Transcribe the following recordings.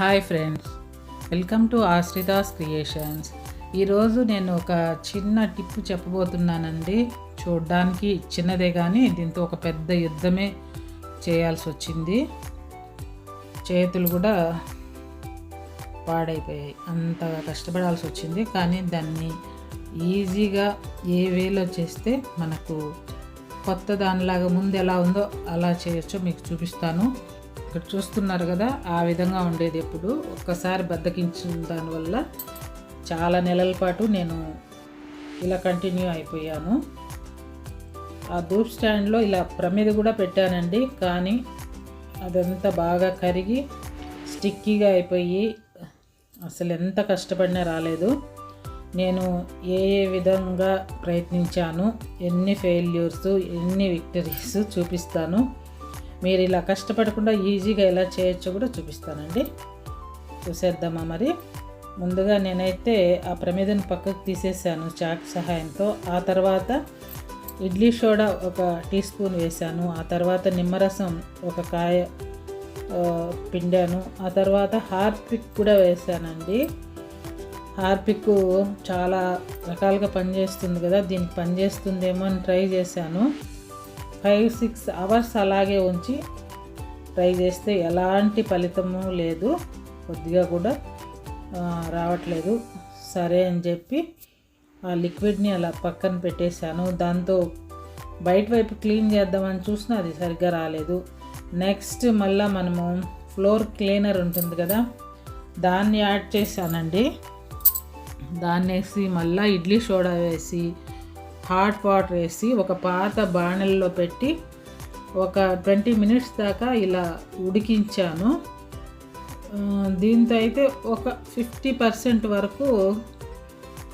Hi friends, welcome to Ashrita's creations. ఈరోజు నేను ఒక చిన్న టిప్ చెప్పబోతున్నానండి. చూడడానికి చిన్నదే కానీ దీంతో ఒక పెద్ద యుద్ధమే చేయాల్సి వచ్చింది. చేతులు కూడా పాడైపోయాయి, అంతగా కష్టపడాల్సి వచ్చింది. కానీ దాన్ని ఈజీగా ఏ వేలో చేస్తే మనకు కొత్త దానిలాగా ముందు ఎలా ఉందో అలా చేయొచ్చో మీకు చూపిస్తాను. ఇక్కడ చూస్తున్నారు కదా, ఆ విధంగా ఉండేది. ఎప్పుడు ఒక్కసారి బద్దకించిన దానివల్ల చాలా నెలల పాటు నేను ఇలా కంటిన్యూ అయిపోయాను. ఆ డూప్ స్టాండ్లో ఇలా ప్రమిద కూడా పెట్టానండి, కానీ అదంతా బాగా కరిగి స్టిక్కీగా అయిపోయి అసలు ఎంత కష్టపడినా రాలేదు. నేను ఏ విధంగా ప్రయత్నించాను, ఎన్ని ఫెయిల్యూర్స్, ఎన్ని విక్టరీస్ చూపిస్తాను. మీరు ఇలా కష్టపడకుండా ఈజీగా ఎలా చేయొచ్చో కూడా చూపిస్తానండి. చూసేద్దామా మరి. ముందుగా నేనైతే ఆ ప్రమిదను పక్కకు తీసేసాను చాక్ సహాయంతో. ఆ తర్వాత ఇడ్లీ సోడా ఒక టీ స్పూన్ వేసాను. ఆ తర్వాత నిమ్మరసం ఒక కాయ పిండాను. ఆ తర్వాత హార్పిక్ కూడా వేసానండి. హార్పిక్ చాలా రకాలుగా పనిచేస్తుంది కదా, దీనికి పనిచేస్తుందేమో అని ట్రై చేశాను. 5-6 అవర్స్ అలాగే ఉంచి ట్రై చేస్తే ఎలాంటి ఫలితము లేదు, కొద్దిగా కూడా రావట్లేదు. సరే అని చెప్పి ఆ లిక్విడ్ని అలా పక్కన పెట్టేశాను. దాంతో బయట వైపు క్లీన్ చేద్దామని చూసినా అది సరిగ్గా రాలేదు. నెక్స్ట్ మళ్ళీ మనము ఫ్లోర్ క్లీనర్ ఉంటుంది కదా, దాన్ని యాడ్ చేశానండి. దాన్ని వేసి మళ్ళీ ఇడ్లీ సోడా వేసి హాట్ వాటర్ వేసి ఒక పాత బాణల్లో పెట్టి ఒక 20 మినిట్స్ దాకా ఇలా ఉడికించాను. దీంతో అయితే ఒక 50% వరకు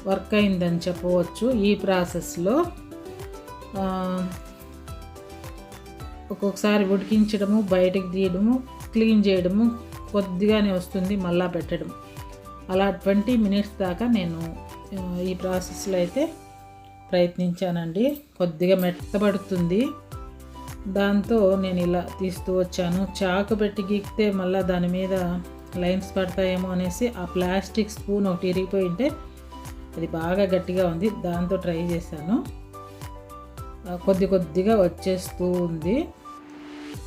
వర్క్ అయిందని చెప్పవచ్చు. ఈ ప్రాసెస్లో ఒక్కొక్కసారి ఉడికించడము, బయటకు తీయడము, క్లీన్ చేయడము కొద్దిగానే వస్తుంది, మళ్ళా పెట్టడం, అలా 20 మినిట్స్ దాకా నేను ఈ ప్రాసెస్లో అయితే ప్రయత్నించానండి. కొద్దిగా మెత్తబడుతుంది. దాంతో నేను ఇలా తీస్తూ వచ్చాను. చాకు పెట్టి గీకితే మళ్ళీ దాని మీద లైన్స్ పడతాయేమో అనేసి ఆ ప్లాస్టిక్ స్పూన్ ఒకటి ఇరిగిపోయి ఉంటే అది బాగా గట్టిగా ఉంది, దాంతో ట్రై చేశాను. కొద్దిగా వచ్చేస్తూ ఉంది.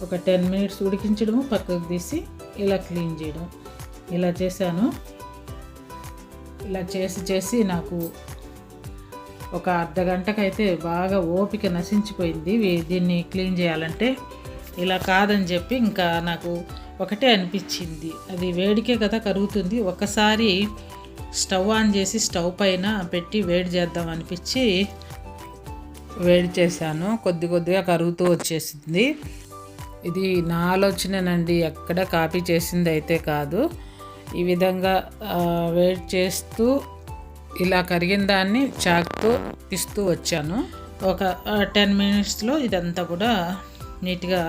ఒక 10 మినిట్స్ ఉడికించడము, పక్కకు తీసి ఇలా క్లీన్ చేయడం, ఇలా చేశాను. ఇలా చేసి నాకు ఒక అర్ధగంటకైతే బాగా ఓపిక నశించిపోయింది దీన్ని క్లీన్ చేయాలంటే. ఇలా కాదని చెప్పి ఇంకా నాకు ఒకటే అనిపించింది, అది వేడికే కదా కరుగుతుంది, ఒకసారి స్టవ్ ఆన్ చేసి స్టవ్ పైన పెట్టి వేడి చేద్దాం అనిపించి వేడి చేశాను. కొద్దిగా కరుగుతూ వచ్చేసింది. ఇది నా ఆలోచనేనండి, ఎక్కడ కాపీ చేసింది అయితే కాదు. ఈ విధంగా వేడి చేస్తూ ఇలా కరిగిన దాన్ని చాక్తో తీస్తూ వచ్చాను. ఒక 10 మినిట్స్లో ఇదంతా కూడా నీట్గా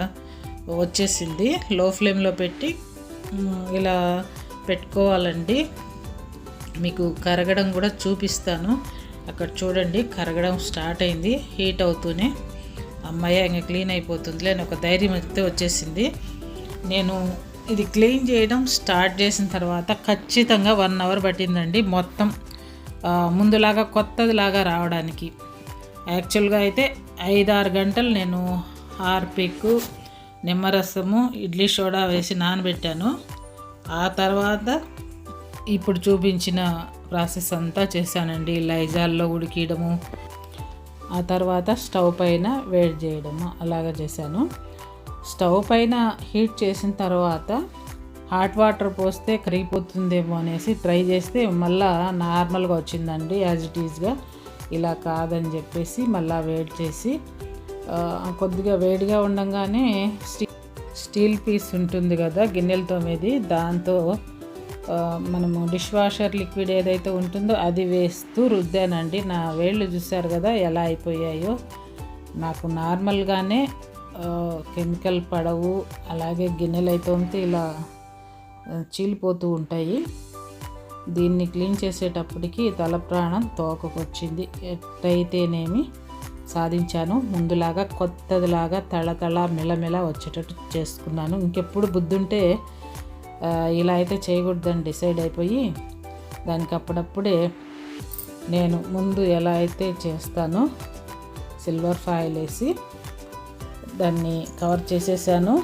వచ్చేసింది. లో ఫ్లేమ్లో పెట్టి ఇలా పెట్టుకోవాలండి. మీకు కరగడం కూడా చూపిస్తాను. అక్కడ చూడండి, కరగడం స్టార్ట్ అయింది. హీట్ అవుతూనే అమ్మాయి ఇంకా క్లీన్ అయిపోతుందిలే అని ఒక ధైర్యం అయితే వచ్చేసింది. నేను ఇది క్లీన్ చేయడం స్టార్ట్ చేసిన తర్వాత ఖచ్చితంగా 1 అవర్ పట్టిందండి మొత్తం ముందులాగా కొత్తదిలాగా రావడానికి. యాక్చువల్గా అయితే 5-6 గంటలు నేను హార్పిక్, నిమ్మరసము, ఇడ్లీ సోడా వేసి నానబెట్టాను. ఆ తర్వాత ఇప్పుడు చూపించిన ప్రాసెస్ అంతా చేశానండి. లైజాల్లో ఉడికియడము, ఆ తర్వాత స్టవ్ పైన వేడి చేయడము, అలాగా చేశాను. స్టవ్ పైన హీట్ చేసిన తర్వాత హాట్ వాటర్ పోస్తే కరిగిపోతుందేమో అనేసి ట్రై చేస్తే మళ్ళా నార్మల్గా వచ్చిందండి, యాజ్ ఇట్ ఈజ్గా. ఇలా కాదని చెప్పేసి మళ్ళీ వేడి చేసి కొద్దిగా వేడిగా ఉండగానే స్టీల్ పీస్ ఉంటుంది కదా గిన్నెలతో మీది, దాంతో మనము డిష్ వాషర్ లిక్విడ్ ఏదైతే ఉంటుందో అది వేస్తూ రుద్దానండి. నా వేళ్ళు చూశారు కదా ఎలా అయిపోయాయో. నాకు నార్మల్గానే కెమికల్ పడవు, అలాగే గిన్నెలు అయితే ఉంటే ఇలా చీలిపోతూ ఉంటాయి. దీన్ని క్లీన్ చేసేటప్పటికి తల ప్రాణం తోకకొచ్చింది. ఎట్టయితేనేమి సాధించాను. ముందులాగా కొత్తదిలాగా తళతళ మెలమెల వచ్చేటట్టు చేసుకున్నాను. ఇంకెప్పుడు బుద్ధుంటే ఇలా అయితే చేయకూడదని డిసైడ్ అయిపోయి దానికి అప్పుడప్పుడే నేను ముందు ఎలా అయితే చేస్తానో సిల్వర్ ఫాయిల్ వేసి దాన్ని కవర్ చేసేసాను.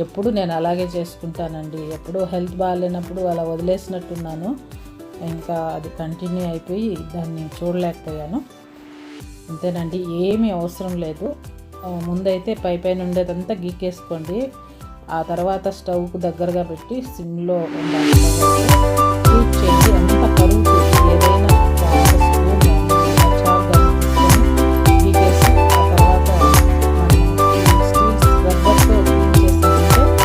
ఎప్పుడు నేను అలాగే చేసుకుంటానండి. ఎప్పుడూ హెల్త్ బాగాలేనప్పుడు అలా వదిలేసినట్టున్నాను, ఇంకా అది కంటిన్యూ అయిపోయి దాన్ని చూడలేకపోయాను. అంతేనండి, ఏమీ అవసరం లేదు. ముందైతే పైన ఉండేదంతా గీకేసుకోండి. ఆ తర్వాత స్టవ్కు దగ్గరగా పెట్టి సిమ్లో ఉండాలి. హీట్ చేసి అంత కరువు ఏదైనా గీకేసి ఆ తర్వాత స్టీల్ రబ్బర్తో క్లీన్ చేసామంటే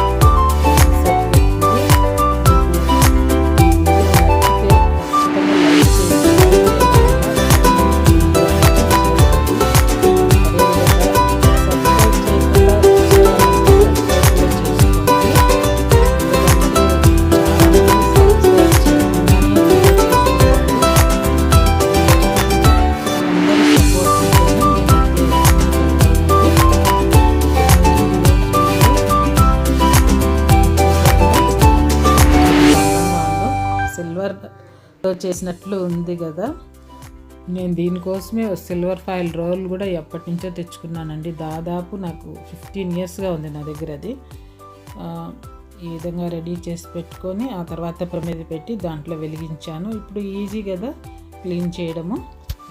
సిల్వర్తో చేసినట్లు ఉంది కదా. నేను దీనికోసమే సిల్వర్ ఫాయిల్ రోల్ కూడా ఎప్పటి నుంచో తెచ్చుకున్నానండి. దాదాపు నాకు 15 ఇయర్స్గా ఉంది నా దగ్గర అది. ఈ విధంగా రెడీ చేసి పెట్టుకొని ఆ తర్వాత ప్రమిద పెట్టి దాంట్లో వెలిగించాను. ఇప్పుడు ఈజీ కదా క్లీన్ చేయడము.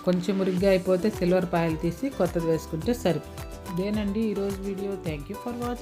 కొంచెం మురిగ్గా అయిపోతే సిల్వర్ ఫాయిల్ తీసి కొత్తది వేసుకుంటే సరిపోతుంది. ఇదేనండి ఈరోజు video. Thank you for watching.